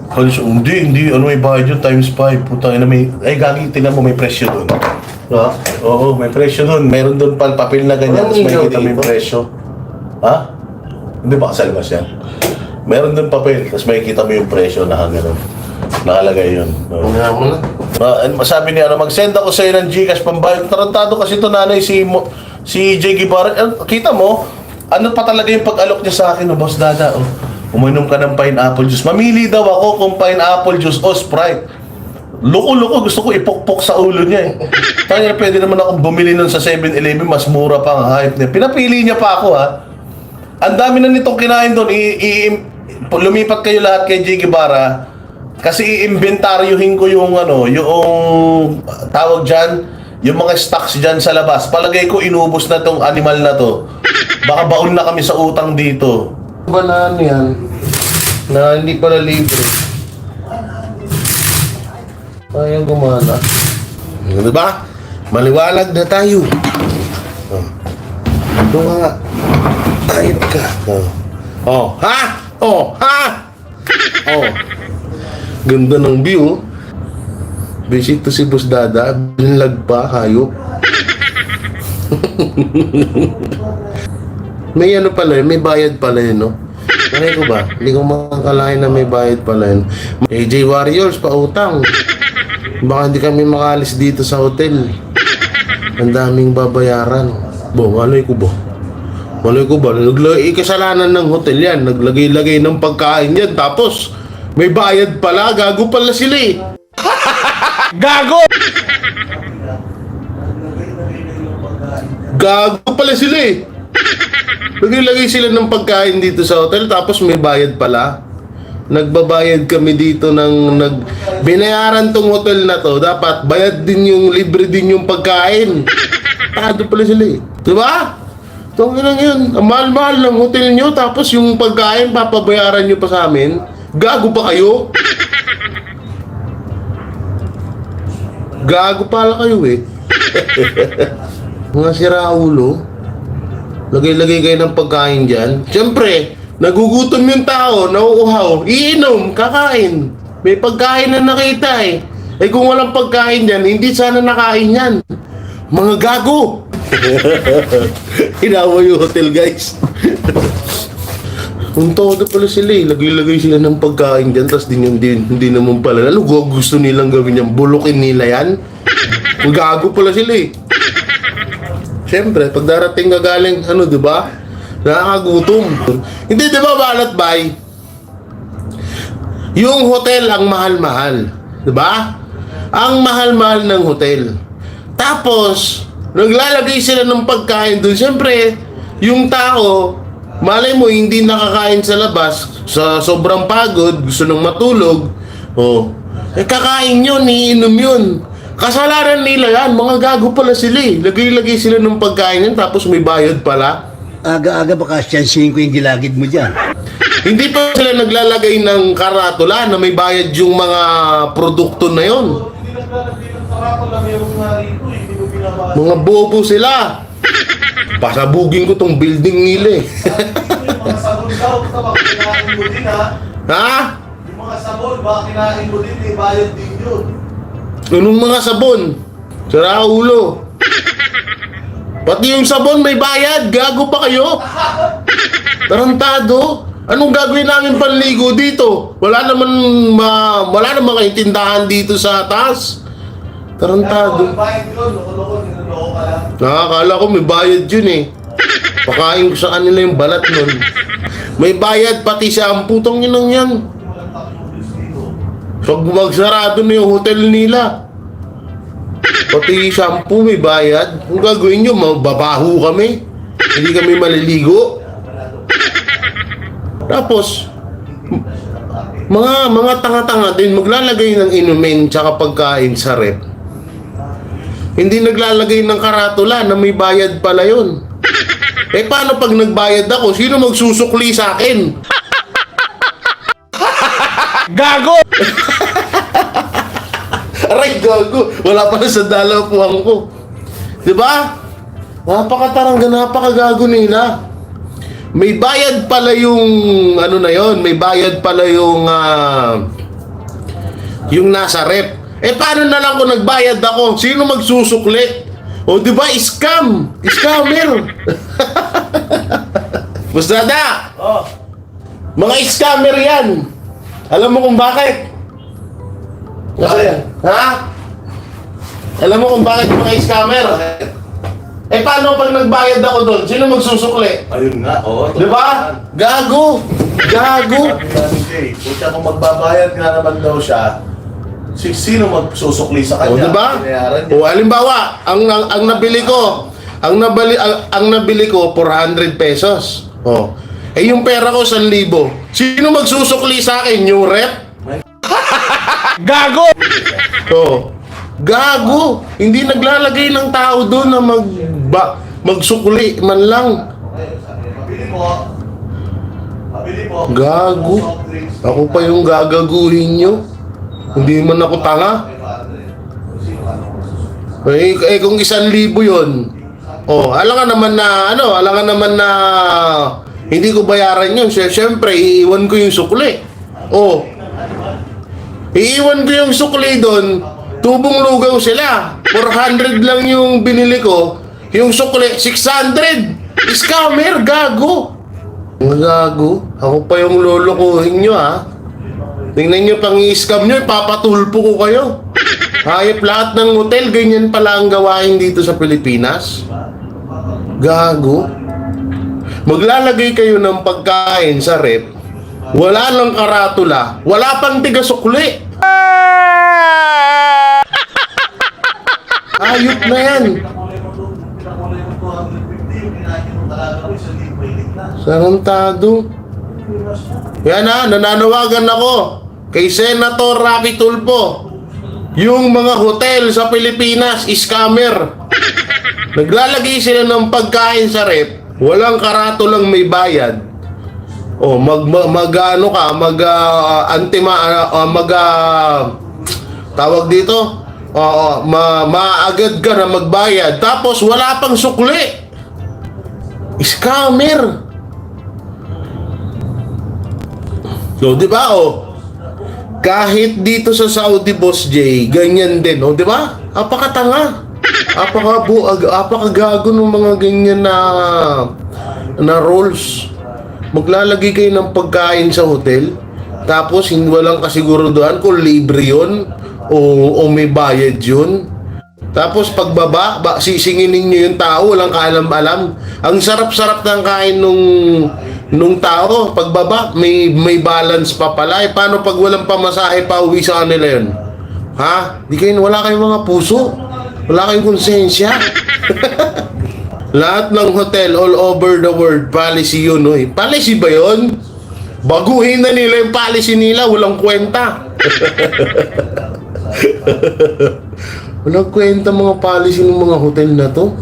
Hindi, ano may bayad yun, times 5. Putang ina, ay gagi, tingnan mo, may presyo doon. Ha? Oo, may presyo doon. Meron doon papel na ganyan, Walang tapos may ilaw kita mo yung dito? presyo. Ha? Hindi ba kasal mas yan? Meron doon papel, tapos may kita mo yung presyo na gano'n. Nakalagay yun. Oo. Nga mo na. Sabi niya, mag-send ako sa'yo ng Gcash pambayad. Tarantado kasi ito nanay, si Jay Guevara. Kita mo, ano pa talaga yung pag-alok niya sa akin, Boss Dada. Uminom ka ng pineapple juice. Mamili daw ako kung pineapple juice o Sprite. Loko-loko, gusto ko ipukpok sa ulo niya eh. Kaya pwede naman akong bumili nun sa 7-Eleven, mas mura pa ang hype niya. Pinapili niya pa ako ha. Ang dami na nitong kinain doon. Lumipat kayo lahat kay Jay Guevara. Kasi i-inventaryohin ko yung yung tawag dyan, yung mga stocks dyan sa labas. Palagay ko inubos na tong animal na to. Baka baon na kami sa utang dito. Ba na ano yan? Na hindi pala libre. Ayaw gumana. Ano ba? Maliwalag na tayo. Ito nga. Ayot ka. Ha? Ha? Ganda ng view. Visit to si Boss Dada. Binlag pa, hayop. May ano pala yun, may bayad pala yun, no? Malay ko ba? Hindi ko makakalain na may bayad pala yun. AJ Warriors, pautang. Baka hindi kami makalis dito sa hotel. Ang daming babayaran. Malay ko ba? Kasalanan ng hotel yan. Naglagay-lagay ng pagkain yan. Tapos, may bayad pala. Gago pala sila eh. Gago! Gago pala sila eh. Lagay sila ng pagkain dito sa hotel tapos may bayad pala. Nagbabayad kami dito ng binayaran tong hotel na to. Dapat bayad din yung libre din yung pagkain. Tado pala sila eh. Diba? Tungin lang yun. Ang mahal-mahal ng hotel nyo tapos yung pagkain papabayaran nyo pa sa amin. Gago pa kayo? Gago pala kayo eh. Mga siraulo. Lagay-lagay kayo ng pagkain dyan. Siyempre, nagugutom yung tao, nauuhaw, iinom, kakain. May pagkain na nakita eh. Eh kung walang pagkain dyan, hindi sana nakain yan. Mga gago! Hinawa yung hotel guys. Ang todo pala sila eh. Lagay-lagay sila ng pagkain dyan, tapos hindi naman pala. Lalo gusto nilang gawin yan. Bulukin nila yan. Ang gago pala sila eh. Siyempre, pag darating ka galing, di ba? Nakakagutom. Hindi, di ba, balat bay? Yung hotel ang mahal-mahal. Di ba? Ang mahal-mahal ng hotel. Tapos, naglalagay sila ng pagkain doon. Siyempre, yung tao, malay mo, hindi nakakain sa labas. Sa sobrang pagod, gusto nang matulog. Kakain yun, iinom yun. Kasalanan nila yan, mga gago pala sila eh. Lagay-lagay sila ng pagkain yan, tapos may bayad pala. Aga-aga baka siyansihin ko yung gilagid mo dyan. Hindi pa sila naglalagay ng karatula na may bayad yung mga produkto na yon. Mga bobo sila. Pasabugin ko tong building nila eh. Yung mga sabon daw, baka kinain mo din ha. Ha? Yung mga sabon, baka kinain mo din, may bayad din yun. Anong mga sabon? Sira ulo. Pati yung sabon may bayad. Gago pa kayo? Tarantado. Anong gagawin namin panligo dito? Wala naman kaintindahan dito sa taas. Tarantado. May bayad yun, loko-loko, niloloko ka lang. Nakakala ko may bayad yun eh. Pakain ko sa kanila yung balat nun. May bayad pati sa putong inang yan. Pag magsarado na yung hotel nila, pati shampoo may bayad. Kung gagawin nyo, mababaho kami. Hindi kami maliligo. Tapos, mga tanga-tanga din maglalagay ng inumin tsaka pagkain sa rep. Hindi naglalagay ng karatula na may bayad pala yun. Eh paano pag nagbayad ako? Sino magsusukli sa akin? Gago! Aray, gago. Wala pa na sa dalapuan ko. Diba? Napakatarangga, napakagago nila. May bayad pala yung, ano na yon, may bayad pala yung Yung nasa rep. Paano na lang kung nagbayad ako? Sino magsusukli? O, di ba? Scam! Scammer! Boss Dada! Oh, Mga scammer yan! Alam mo kung bakit? Bakit? Ha? Alam mo kung bakit mga scammer? Paano pag nagbayad ako doon? Sino magsusukli? ayun nga, oo. Di ba? Gago! Gago! Kung kung magbabayad nga naman daw siya, sino magsusukli sa O, kanya? di ba? Binayaran niya. O, halimbawa, ang nabili ko 400 pesos. O. Yung pera ko 1,000. Sino magsusukli sa akin? Yung rep? Gago! O. Gago! Hindi naglalagay ng tao doon na magsukli man lang. Pabili po. Pabili po. Gago. Soft drinks. Ako pa yung gagaguhin nyo. Hindi man ako tanga. Kung 1,000 yun. Oh, alangan naman na hindi ko bayaran yun. Siyempre, iiwan ko yung sukli. Oh. Iiwan ko yung sukli doon. Tubong lugaw sila. 400 lang yung binili ko. Yung sukli, 600. Scammer, gago. Gago. Ako pa yung lulukuhin nyo, ha. Tingnan nyo pang i-scam nyo, ipapatulpo ko kayo. Hayop lahat ng hotel, ganyan pala ang gawain dito sa Pilipinas. Gago. Maglalagay kayo ng pagkain sa rep, wala lang karatula, wala pang tiga-sukli. Hayop na yan. Sarantado. Yan na, nananawagan ako kay Senator Rapi Tulfo. Yung mga hotel sa Pilipinas, scammer. Naglalagay sila ng pagkain sa rep, walang karatulang may bayad. O tawag dito, maagad ka na magbayad, tapos wala pang sukli. Scammer. So, di ba, kahit dito sa Saudi, Boss J, ganyan din, di ba? Apakatanga. Apakagago ng mga ganyan na rules. Maglalagay kayo ng pagkain sa hotel, tapos hindi walang kasiguraduhan kung libre yun o may bayad yun. Tapos pagbaba, sisinginin nyo yung tao, walang kaalam-alam. Ang sarap-sarap ng kain nung tao, pagbaba, may balance pa pala. Paano pag walang pamasahe pa uwi sa kanila yun? Ha? Wala kayong mga puso. Wala kayong konsensya. Lahat ng hotel all over the world, policy yun. Policy ba yun? Baguhin na nila yung policy nila, walang kwenta. Walang kwenta mga policy ng mga hotel na to.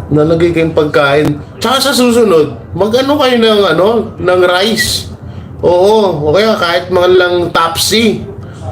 Nalagay kayong pagkain. Tsaka sa susunod, mag-ano kayo ng rice. Oo, o kaya kahit mga lang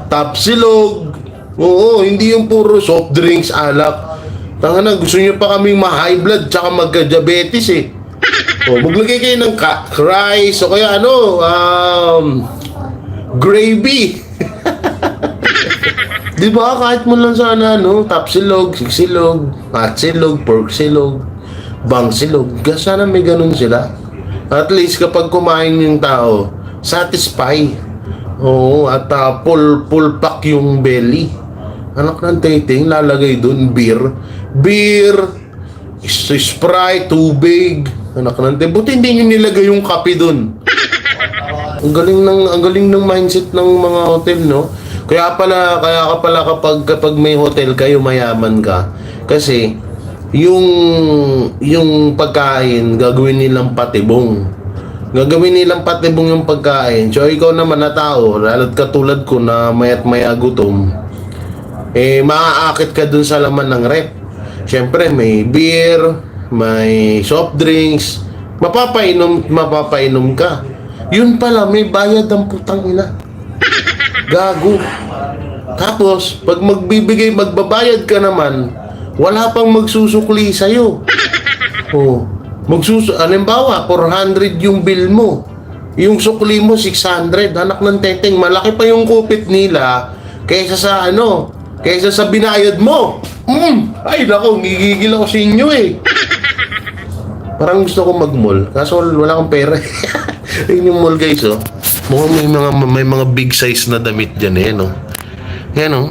tapsilog. Oo, hindi yung puro soft drinks, alak. Tanga gusto nyo pa kaming ma-high blood tsaka magka-diabetes eh. O, maglagay kayo ng rice o kaya gravy. Di ba? Kahit mo lang sana, tapsilog, siksilog, hatsilog, porksilog, bangsilog. Sana may ganun sila. At least kapag kumain yung tao, satisfy. Oo, at full pack yung belly. Anak ng titing, lalagay dun beer, Sprite, tubig. Anak ng titing, buti hindi nyo nilagay yung kape dun. Ang galing ng mindset ng mga hotel, no? Kaya ka pala kapag may hotel kayo, mayaman ka. Kasi yung pagkain gagawin nilang patibong. Gagawin nilang patibong yung pagkain. So ikaw naman na tao, lalo't katulad ko na mayat maya gutom, maaakit ka dun sa laman ng rep. Siyempre may beer, may soft drinks, mapapainom ka. Yun pala, may bayad ang putang ina. Gago. Tapos, pag magbabayad ka naman, wala pang magsusukli sa'yo. Halimbawa, 400 yung bill mo. Yung sukli mo, 600. Anak ng teteng, malaki pa yung kupit nila kaysa sa ano, kaysa sa binayad mo. Ay nako, gigigil ako sa inyo eh. Parang gusto ko mag-mall, kaso wala akong pera. Ayun yung mall guys, oh. Mukhang may mga big size na damit dyan eh, no? Yan, oh.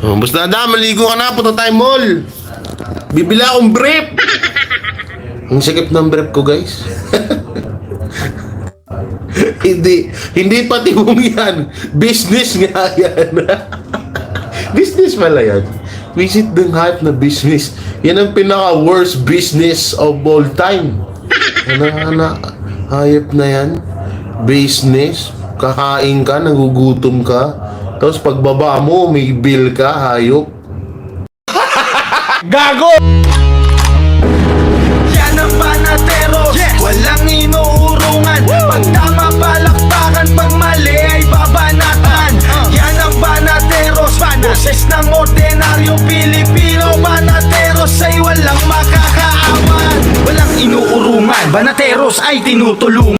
Oh, basta na, maligo ka na, punta tayo mall. Bibila akong brief. Ang sakit ng brief ko, guys. Hindi pati mong yan. Business nga yan. Business pala yan. Visit ng hype na business. Yan ang pinaka-worst business of all time. Hayop na yan. Business. Kakain ka, nagugutom ka. Tapos pagbaba mo, may bill ka, hayop. Gago! Yan ang Banateros, walang inuurungan. Pag tama palakpakan, pag mali ay babanatan. Yan ang Banateros, boses ng ordinaryong Pilipino. Banateros ay walang makakaawan. Walang inuurungan, Banateros ay tinutulungan.